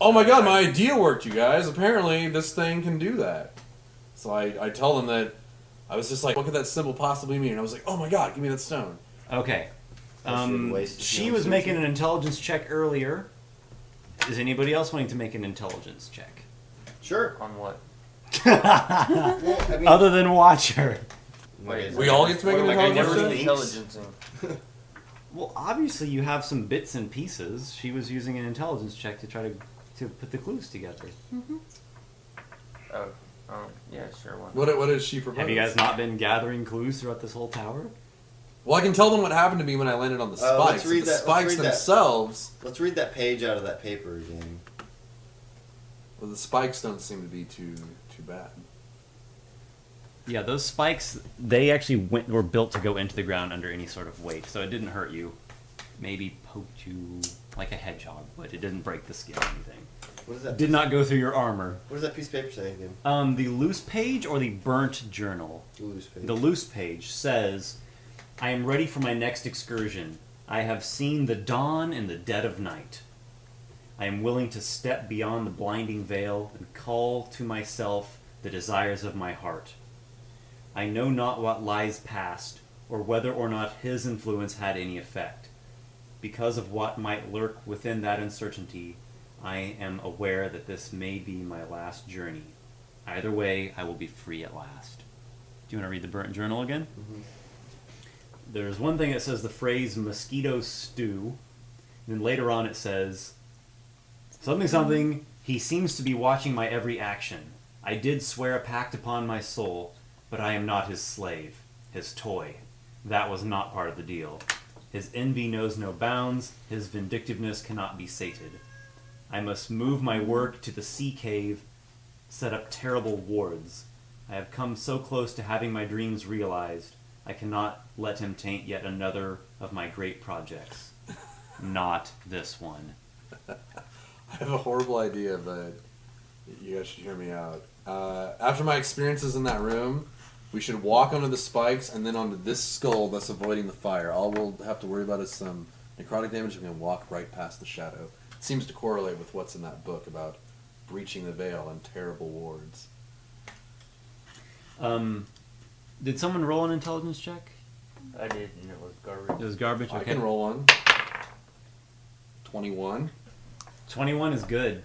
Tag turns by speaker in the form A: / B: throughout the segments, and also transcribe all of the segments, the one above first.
A: oh my god, my idea worked, you guys. Apparently, this thing can do that. So I tell them that I was just like, what could that symbol possibly mean? And I was like, oh my god, give me that stone.
B: Okay. She was making an intelligence check earlier. Is anybody else wanting to make an intelligence check?
C: Sure.
D: On what?
C: Well, I mean,
B: Other than watch her.
D: Wait,
A: We all get to make an
D: I never
A: intelligence check?
D: intelligencing.
B: Well, obviously you have some bits and pieces. She was using an intelligence check to try to put the clues together.
D: Oh, yeah, sure. Why not?
A: What did she propose?
B: Have you guys not been gathering clues throughout this whole tower?
A: Well, I can tell them what happened to me when I landed on the spikes.
C: let's read
A: the
C: that-
A: spikes
C: let's read that.
A: themselves...
C: let's read that page out of that paper again.
A: Well, the spikes don't seem to be too bad.
B: Yeah, those spikes, they actually were built to go into the ground under any sort of weight, so it didn't hurt you. Maybe poked you like a hedgehog, but it didn't break the skin or anything.
C: What is that?
B: Did not go through your armor.
C: What does that piece of paper say again?
B: The loose page or the burnt journal?
C: Loose page.
B: The loose page says, I am ready for my next excursion. I have seen the dawn in the dead of night. I am willing to step beyond the blinding veil and call to myself the desires of my heart. I know not what lies past, or whether or not his influence had any effect. Because of what might lurk within that uncertainty, I am aware that this may be my last journey. Either way, I will be free at last. Do you want to read the burnt journal again?
C: Mm-hmm.
B: There's one thing that says the phrase mosquito stew. And then later on it says, something, he seems to be watching my every action. I did swear a pact upon my soul, but I am not his slave, his toy. That was not part of the deal. His envy knows no bounds, his vindictiveness cannot be sated. I must move my work to the sea cave, set up terrible wards. I have come so close to having my dreams realized, I cannot let him taint yet another of my great projects. Not this one.
A: I have a horrible idea, but you guys should hear me out. After my experiences in that room, we should walk onto the spikes and then onto this skull that's avoiding the fire. All we'll have to worry about is some necrotic damage. We can walk right past the shadow. It seems to correlate with what's in that book about breaching the veil and terrible wards.
B: Did someone roll an intelligence check?
D: I did, and it was garbage.
B: It was garbage.
A: I
B: Okay.
A: can roll one. 21.
B: 21 is good.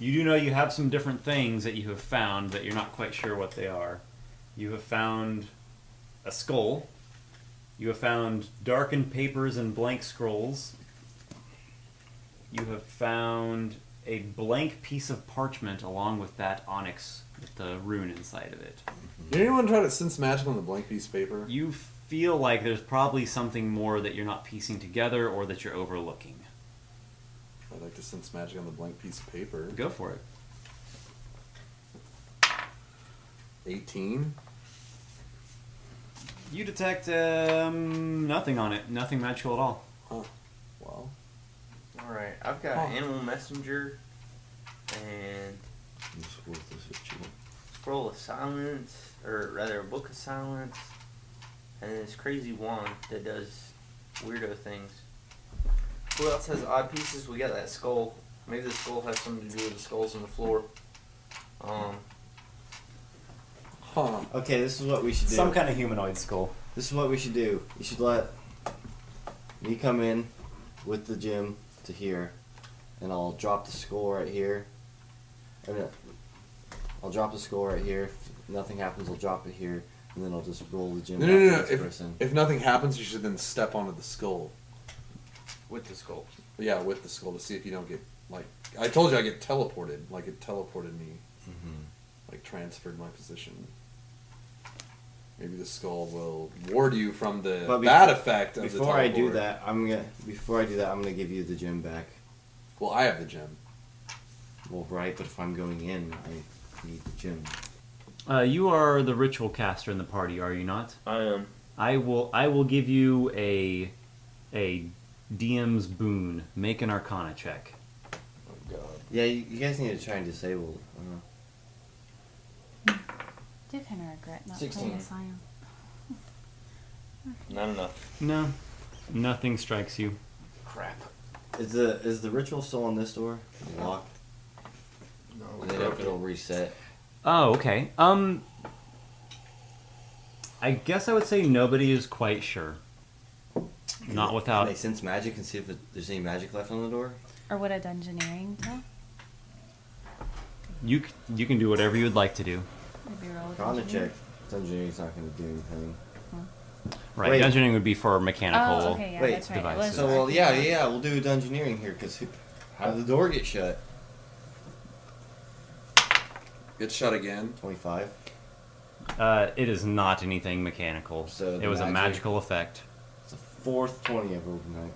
B: You do know you have some different things that you have found, but you're not quite sure what they are. You have found a skull. You have found darkened papers and blank scrolls. You have found a blank piece of parchment along with that onyx with the rune inside of it.
A: Did anyone try to sense magic on the blank piece of paper?
B: You feel like there's probably something more that you're not piecing together or that you're overlooking.
A: I'd like to sense magic on the blank piece of paper.
B: Go for it.
A: 18.
B: You detect nothing on it. Nothing magical at all.
A: Huh. Well.
D: Alright, I've got Animal Messenger and Scroll of Silence, or rather a Book of Silence, and this crazy wand that does weirdo things. Who else has odd pieces? We got that skull. Maybe the skull has something to do with the skulls on the floor.
A: Huh.
C: Okay, this is what we should do.
B: Some kind of humanoid skull.
C: This is what we should do. You should let me come in with the gem to here, and I'll drop the skull right here. I'll drop the skull right here. If nothing happens, I'll drop it here, and then I'll just roll the gem back to this person.
A: If nothing happens, you should then step onto the skull.
D: With the skull.
A: Yeah, with the skull to see if you don't get, like... I told you I get teleported. Like, it teleported me.
C: Mm-hmm.
A: Like, transferred my position. Maybe the skull will ward you from the bad effect of the teleport.
C: Before I do that, I'm gonna give you the gem back.
A: Well, I have the gem.
C: Well, right, but if I'm going in, I need the gem.
B: You are the ritual caster in the party, are you not?
D: I am.
B: I will give you a DM's boon. Make an Arcana check.
A: Oh, God.
C: Yeah, you guys need to try and disable it.
E: I do kind of regret not
C: 16.
E: playing Scion.
D: Not enough.
B: No, nothing strikes you.
D: Crap.
C: Is the ritual still on this door? Locked?
D: No,
C: And then it'll reset.
B: Oh, okay. I guess I would say nobody is quite sure. Not without.
C: Can they sense magic and see if there's any magic left on the door?
E: Or would a dungeoneering tell?
B: You can do whatever you would like to do.
E: Maybe roll a
C: Conda
E: dungeoneering?
C: check. Dungeoneering's not going to do anything.
B: Right.
C: Wait.
B: Dungeoning would be for mechanical.
E: Oh, okay, yeah,
C: Wait,
E: that's right. It
B: devices.
E: was
C: So, well,
E: arcane.
C: yeah, we'll do dungeoneering here, because how did the door get shut?
A: Get shut again.
C: 25.
B: It is not anything mechanical.
C: So
B: it
C: the
B: was a
C: magic-
B: magical effect.
C: It's the fourth 20 I've rolled tonight.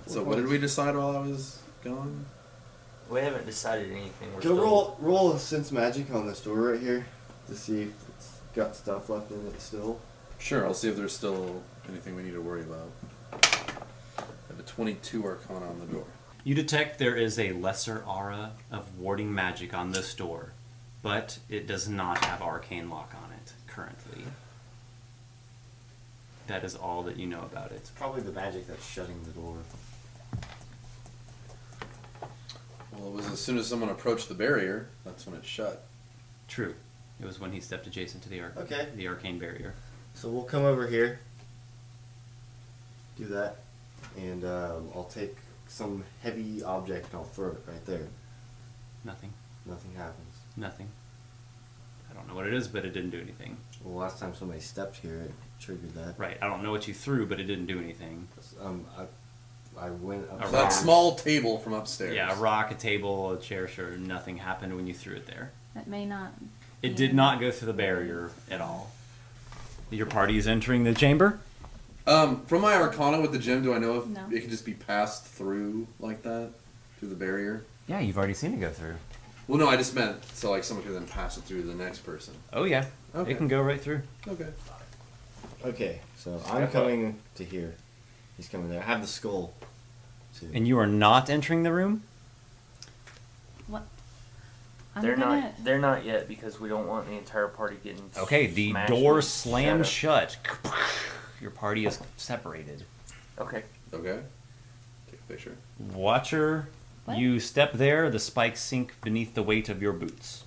A: So what did we decide while I was gone?
D: We haven't decided anything. We're
C: Go
D: still...
C: roll a sense magic on this door right here to see if it's got stuff left in it still.
A: Sure, I'll see if there's still anything we need to worry about. I have a 22 Arcana on the door.
B: You detect there is a lesser aura of warding magic on this door, but it does not have arcane lock on it currently. That is all that you know about it.
C: It's probably the magic that's shutting the door.
A: Well, it was as soon as someone approached the barrier, that's when it shut.
B: True. It was when he stepped adjacent to the
C: Okay.
B: the arcane barrier.
C: So we'll come over here, do that, and I'll take some heavy object and I'll throw it right there.
B: Nothing.
C: Nothing happens.
B: Nothing. I don't know what it is, but it didn't do anything.
C: Well, last time somebody stepped here, it triggered that.
B: Right. I don't know what you threw, but it didn't do anything.
C: I went up.
B: A
A: So that
B: rock.
A: small table from upstairs.
B: Yeah, a rock, a table, a chair, sure, nothing happened when you threw it there.
E: That may not.
B: It
E: be-
B: did not go through the barrier at all. Your party is entering the chamber?
A: From my Arcana with the gem, do I know if
E: No.
A: it can just be passed through like that? Through the barrier?
B: Yeah, you've already seen it go through.
A: Well, no, I just meant so like someone could then pass it through to the next person.
B: Oh, yeah.
A: Okay.
B: It can go right through.
A: Okay.
C: Okay, so I'm coming to here. He's coming there. I have the skull, too.
B: And you are not entering the room?
E: What? I'm
D: They're
E: gonna,
D: not. They're not yet because we don't want the entire party getting.
B: Okay, the
D: smashed
B: door
D: with
B: slams
D: shadow.
B: shut. Your party is separated.
D: Okay.
A: Okay. Take a picture.
B: Watcher,
E: What?
B: you step there, the spikes sink beneath the weight of your boots.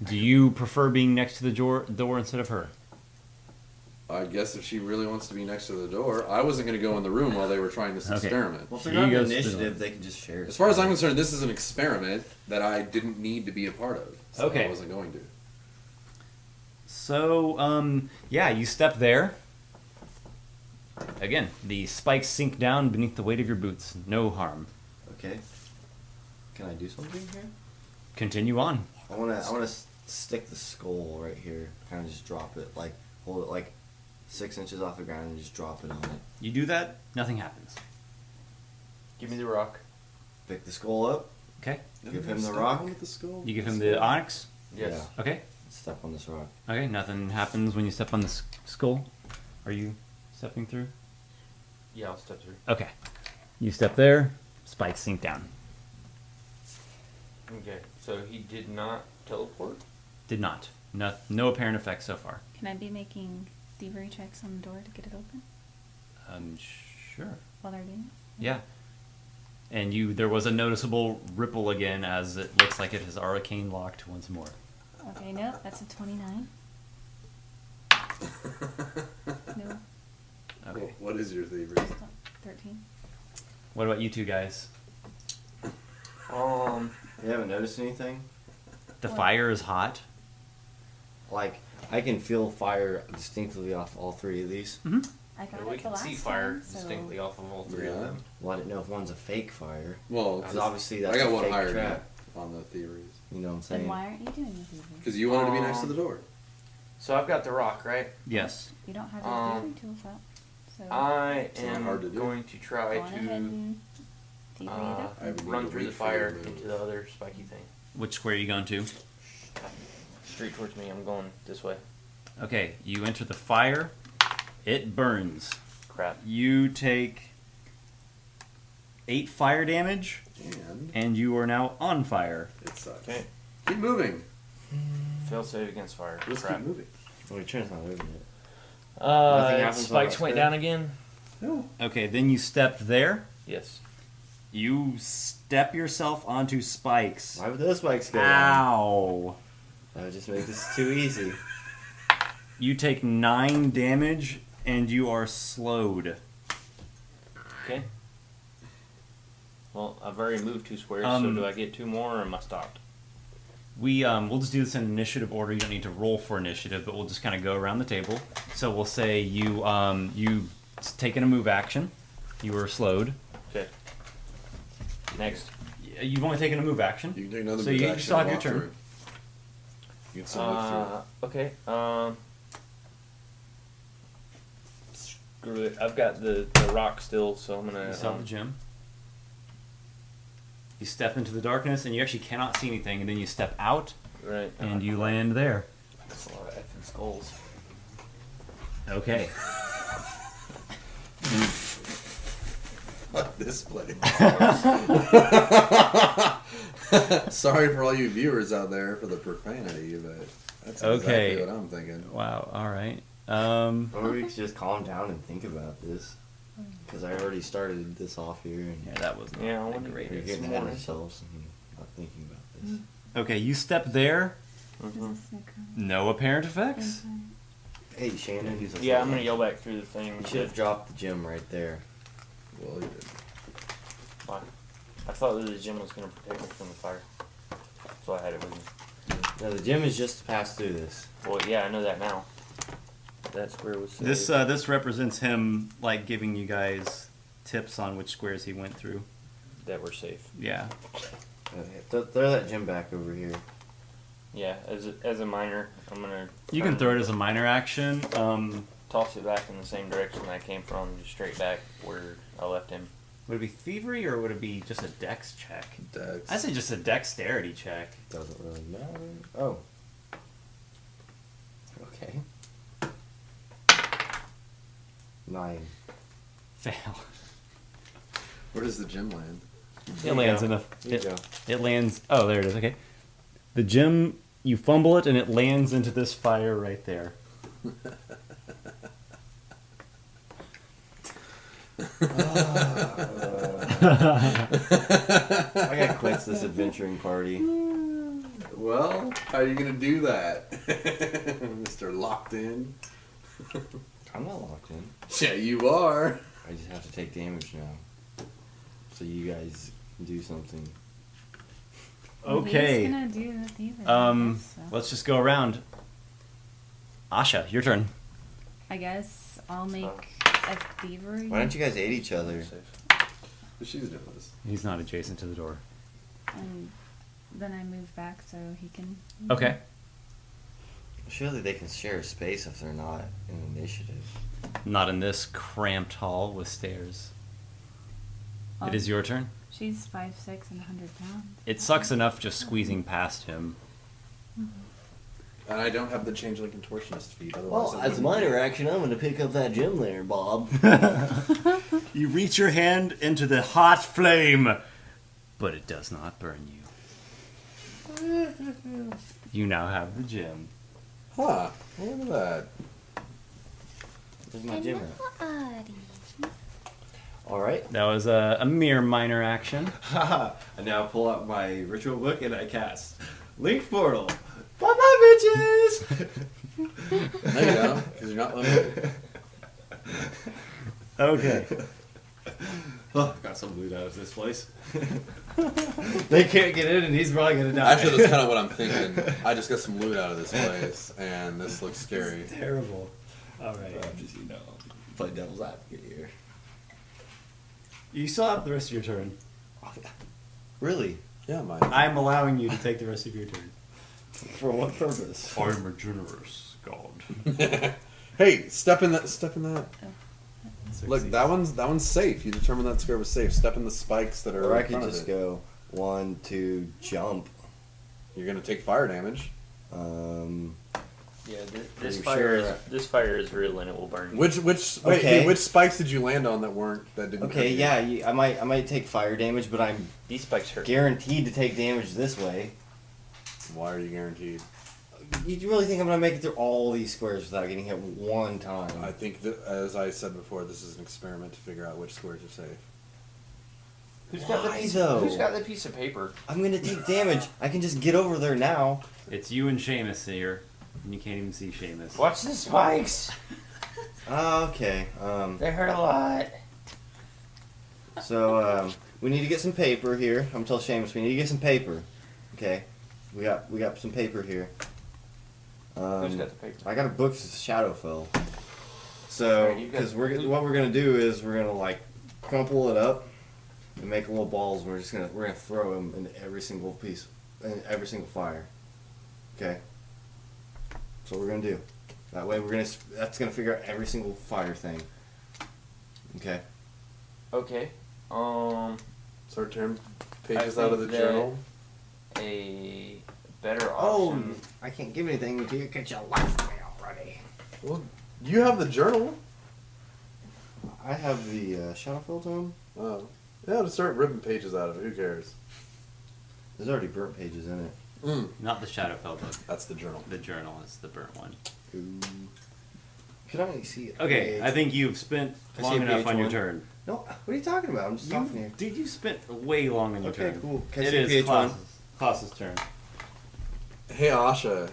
B: Do you prefer being next to the door instead of her?
A: I guess if she really wants to be next to the door, I wasn't going to go in the room while they were trying this
B: Okay.
A: experiment.
C: Well, if
B: She
C: they're not
B: goes
C: an
B: to the
C: initiative, they can just share it.
A: As far as I'm concerned, this is an experiment that I didn't need to be a part of. So
B: Okay.
A: I wasn't going to.
B: So, yeah, you step there. Again, the spikes sink down beneath the weight of your boots. No harm.
C: Okay. Can I do something here?
B: Continue on.
C: I wanna stick the skull right here. Kind of just drop it, like hold it like 6 inches off the ground and just drop it on it.
B: You do that, nothing happens.
D: Give me the rock.
C: Pick the skull up.
B: Okay?
C: Give him the rock.
A: With the skull?
B: You give him the onyx.
D: Yes.
C: Yeah.
B: Okay.
C: Step on this rock.
B: Okay, nothing happens when you step on the skull. Are you stepping through?
D: Yeah, I'll step through.
B: Okay. You step there, spikes sink down.
D: Okay. So he did not teleport.
B: Did not. No apparent effect so far.
E: Can I be making thievery checks on the door to get it open
B: Sure.
E: while they're doing
B: Yeah. And there was a noticeable ripple again as it looks like it has arcane locked once more.
E: it? Okay, no, that's a 29. No,
B: Okay.
A: What is your thievery?
E: 13.
B: What about you two guys?
C: You haven't noticed anything?
B: The
E: What?
B: fire is hot.
C: Like I can feel fire distinctly off all 3 of these.
E: I got
D: we
E: it the
D: can
E: last
D: see fire
E: time, so
D: distinctly off of all 3 of
A: Yeah.
D: them.
C: Well, I didn't know if one's a fake fire.
A: Well,
C: Because obviously that's
A: I got
C: a
A: one
C: fake
A: higher
C: trap.
A: on the thieveries.
C: You know what I'm
E: Then
C: saying?
E: why aren't you doing the thievery?
A: Because you wanted to be next to the door.
D: So I've got the rock, right?
B: Yes.
E: You don't have your
D: Um,
E: thievery tools out. So
D: I
A: It's not
D: am
A: hard to do.
D: going to
E: go
D: try
E: on ahead
D: to
E: and thievery it up.
A: I would need
D: run
A: to
D: through
A: wait
D: the
A: for you
D: fire
A: to move.
D: into the other spiky thing.
B: Which square are you going to?
D: Straight towards me. I'm going this way.
B: Okay, you enter the fire. It burns.
D: Crap.
B: You take 8 fire damage,
A: And
B: and you are now on fire.
A: it sucks.
D: Okay.
A: Keep moving.
D: Fail save against fire.
A: Let's
D: Crap.
A: keep moving.
C: Well, your turn's not moving yet. Nothing happens
D: Spikes
C: while
D: went
C: that's
D: down again.
A: No.
B: Okay, then you step there.
D: Yes.
B: You step yourself onto spikes.
C: Why would those spikes go down?
B: Ow.
C: That would just make this too easy.
B: You take 9 damage and you are slowed.
D: Okay. Well, I've already moved 2 squares, so do I get 2 more, or am I stopped?
B: We'll just do this in initiative order. You don't need to roll for initiative, but we'll just kind of go around the table. So we'll say you've taken a move action. You were slowed.
D: Okay. Next.
B: You've only taken a move action.
A: You can take another
B: So
A: move
B: you
A: action
B: still have
A: and
B: your
A: walk
B: turn.
A: through. You can still move through.
D: Okay. Screw it. I've got the rock still, so I'm gonna.
B: You still have the gem. You step into the darkness and you actually cannot see anything, and then you step out
D: Right.
B: and you land there.
D: That's a lot of effing skulls.
B: Okay.
A: Fuck this place. Sorry for all you viewers out there for the profanity, but that's
B: Okay.
A: exactly what I'm thinking.
B: Wow. All right.
C: Or we could just calm down and think about this. Because I already started this off here, and
B: Yeah, that was not
D: Yeah, I
B: the
D: wonder-
C: we're
B: greatest.
C: getting ahead of ourselves and not thinking about this.
B: Okay, you step there.
E: Does
D: Mhm.
E: this snicker
B: No apparent effects.
E: inside?
C: Hey, Shannon.
D: Yeah, I'm gonna yell back through the thing.
C: You should have dropped the gem right there.
A: Well, you did.
D: Why? I thought that the gem was gonna protect me from the fire, so I had it with me.
C: No, the gem is just to pass through this.
D: Well, yeah, I know that now. That square was saved.
B: This represents him like giving you guys tips on which squares he went through.
D: that were safe.
B: Yeah.
C: Throw that gem back over here.
D: Yeah, as a miner, I'm gonna.
B: You can throw it as a minor action.
D: Toss it back in the same direction I came from, just straight back where I left him.
B: Would it be thievery or would it be just a dex check?
A: Dex.
B: I'd say just a dexterity check.
C: Doesn't really matter. Oh. Okay. 9.
B: Fail.
A: Where does the gem land?
B: It lands in the.
C: Here you go.
B: It lands. Oh, there it is. Okay. The gem. You fumble it and it lands into this fire right there.
C: I gotta quit this adventuring party.
A: Well, how are you gonna do that, Mr. Locked In?
C: I'm not locked in.
A: Yeah, you are.
C: I just have to take damage now. So you guys can do something.
B: Okay.
E: He's gonna do the thievery.
B: Let's just go around. Asha, your turn.
E: I guess I'll make a thievery.
C: Why don't you guys aid each other?
A: She's doing this.
B: He's not adjacent to the door.
E: And then I move back so he can.
B: Okay.
C: Surely they can share a space if they're not in initiative.
B: Not in this cramped hall with stairs. It is your turn.
E: She's 5'6" and 100 pounds.
B: It sucks enough just squeezing past him.
A: And I don't have the changeling contortionist feat. Otherwise,
C: Well,
A: I
C: as a
A: wouldn't.
C: minor action, I'm gonna pick up that gem there, Bob.
B: You reach your hand into the hot flame, but it does not burn you. You now have the gem.
A: Huh? Look at that.
C: There's my gem. Alright.
B: That was a mere minor action.
C: I now pull out my ritual book and I cast Link Portal. Bye-bye, bitches!
A: No, you don't, because you're not limited.
B: Okay.
C: Oh, got some loot out of this place. They can't get in and he's probably gonna die.
A: Actually, that's kind of what I'm thinking. I just got some loot out of this place, and this looks scary.
C: terrible.
B: Alright.
C: I'm just, play devil's advocate here.
B: You still have the rest of your turn.
C: Really?
A: Yeah, mine.
B: I'm allowing you to take the rest of your turn.
C: For what purpose?
B: I'm a generous god.
A: Hey, step in that. Step in that. Look, that one's safe. You determined that square was safe. Step in the spikes that are.
C: Or I
A: in
C: could
A: front
C: just
A: of it.
C: go 1, 2, jump.
A: You're gonna take fire damage.
D: Yeah,
C: Are you sure?
D: this fire is real and it will burn you.
A: Wait,
C: Okay.
A: hey, which spikes did you land on that didn't?
C: Okay,
A: hurt you?
C: yeah, I might take fire damage, but I'm
D: These spikes hurt.
C: guaranteed to take damage this way.
A: Why are you guaranteed?
C: You really think I'm gonna make it through all these squares without getting hit one time?
A: I think that, as I said before, this is an experiment to figure out which squares are safe.
D: Who's got the
C: Why,
D: piece?
C: though?
D: Who's got the piece of paper?
C: I'm gonna take damage. I can just get over there now.
B: It's you and Schamus here, and you can't even see Schamus.
D: Watch the spikes.
C: Okay.
D: They hurt a lot.
C: So we need to get some paper here. I'm telling Schamus we need to get some paper. Okay. We got some paper here.
D: Who's got the paper?
C: I got a book that's Shadowfell. So,
D: Alright, you've got-
C: because what we're gonna do is we're gonna like crumple it up and make little balls. We're gonna throw them in every single piece, in every single fire. Okay. So we're gonna do. That way that's gonna figure out every single fire thing. Okay.
D: Okay.
A: Start tearing
D: I
A: pages out of the
D: think that-
A: journal.
D: A better
C: Oh,
D: option.
C: I can't give anything to you because you left me already.
A: Well, you have the journal.
C: I have the Shadowfell tome.
A: Oh. Yeah, to start ripping pages out of it. Who cares?
C: There's already burnt pages in it.
B: Not the Shadowfell book.
A: That's the journal.
B: The journal is the burnt one.
C: Ooh. Can I see it?
B: Okay, I think you've spent
C: I
B: long
C: see
B: enough on your
C: PH1.
B: turn.
C: No, what are you talking about? I'm just talking to you.
B: Dude, you spent way long on your
C: Okay,
B: turn.
C: cool. Can I
B: It
C: see
B: is
C: PH1?
B: Klaus's turn.
A: Hey, Asha.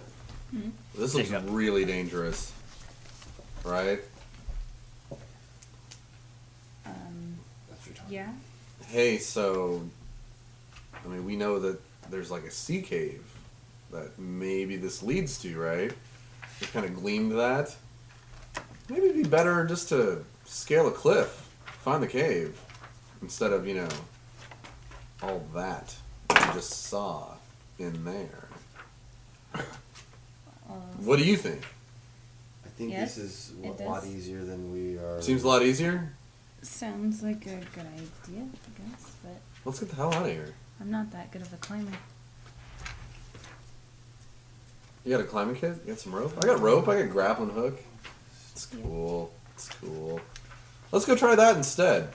A: This looks
B: Take up.
A: really dangerous. Right?
E: Yeah.
A: Hey, so... I mean, we know that there's like a sea cave that maybe this leads to, right? We kind of gleamed that. Maybe it'd be better just to scale a cliff, find the cave, instead of, all that we just saw in there. What do you think?
C: I think
E: Yes,
C: this is
E: it
C: a lot
E: does.
C: easier than we are.
A: Seems a lot easier?
E: Sounds like a good idea, I guess, but
A: Let's get the hell out of here.
E: I'm not that good of a climber.
A: You got a climbing kit? You got some rope? I got rope, I got grappling hook. It's cool. It's cool. Let's go try that instead.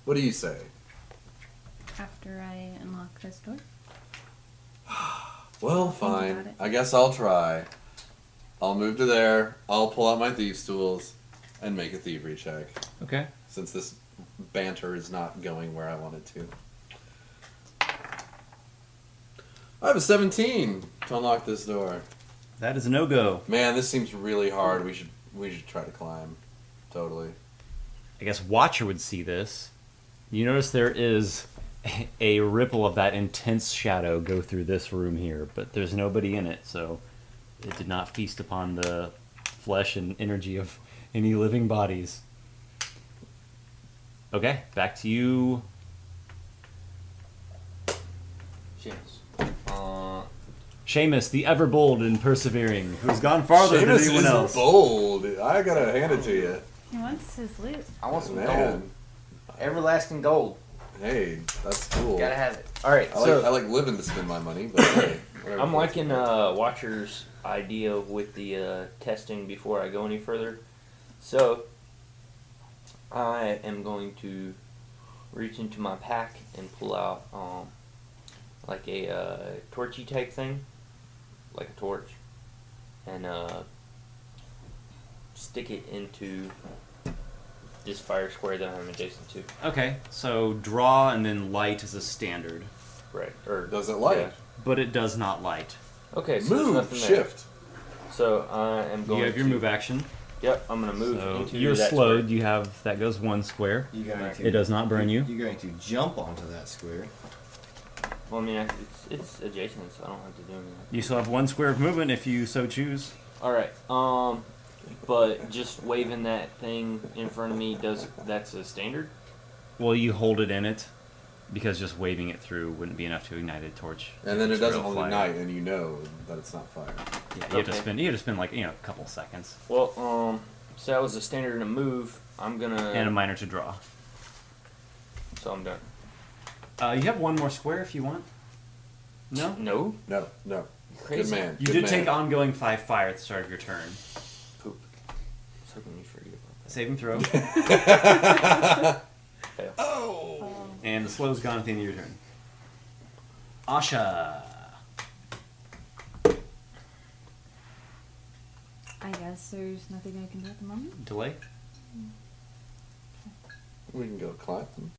A: What do you say?
E: After I unlock this door.
A: Well,
E: Think about
A: fine.
E: it.
A: I guess I'll try. I'll move to there. I'll pull out my thieves' tools and make a thievery check.
B: Okay.
A: Since this banter is not going where I want it to. I have a 17 to unlock this door.
B: That is a no-go.
A: Man, this seems really hard. We should try to climb. Totally.
B: I guess Watcher would see this. You notice there is a ripple of that intense shadow go through this room here, but there's nobody in it, so it did not feast upon the flesh and energy of any living bodies. Okay, back to you.
D: Yes.
B: Schamus, the ever bold and persevering, who's gone farther than
A: Schamus
B: anyone
A: is
B: else.
A: bold. I gotta hand it to you.
E: He wants his loot.
D: I want some gold.
A: Man.
D: Everlasting gold.
A: Hey, that's cool.
D: Gotta have it. All right.
A: I like living to spend my money, but hey, whatever.
D: I'm liking Watcher's idea with the testing before I go any further. So, I am going to reach into my pack and pull out like a torchy type thing, like a torch, and stick it into this fire square that I'm adjacent to.
B: Okay, so draw and then light is a standard,
D: Right. Or
A: Does it light?
D: yeah.
B: but it does not light.
D: Okay. So there's
A: Move,
D: nothing there.
A: shift.
D: So I am going.
B: You have your
D: to,
B: move action.
D: Yep. I'm gonna move
B: So
D: into
B: you're
D: that
B: slowed.
D: square.
B: You have that goes one square.
C: You're going to,
B: It does not burn you.
C: You're going to jump onto that square.
D: Well, I mean, it's adjacent, so I don't have to do anything.
B: You still have one square of movement if you so choose.
D: All right. But just waving that thing in front of me that's a standard.
B: Well, you hold it in it because just waving it through wouldn't be enough to ignite a torch.
A: And then it
B: It's
A: doesn't
B: real
A: hold
B: fire.
A: ignite, and you know that it's not fire.
B: Yeah, you have to
D: Okay.
B: spend. You have to spend like a couple seconds
D: Well, so that was a standard and a move. I'm gonna.
B: and a minor to draw.
D: So I'm done.
B: You have one more square if you want. No.
D: No.
A: No, no.
D: Crazy.
A: Good man.
B: You
A: good
B: did
A: man.
B: take ongoing 5 fire at the start of your turn.
D: Poop. I was hoping you'd forget about that.
B: Saving throw.
D: Fail.
A: Oh!
B: And the slow's gone at the end of your turn. Asha.
E: I guess there's nothing I can do at the moment.
B: Delay.
A: We can go collect them.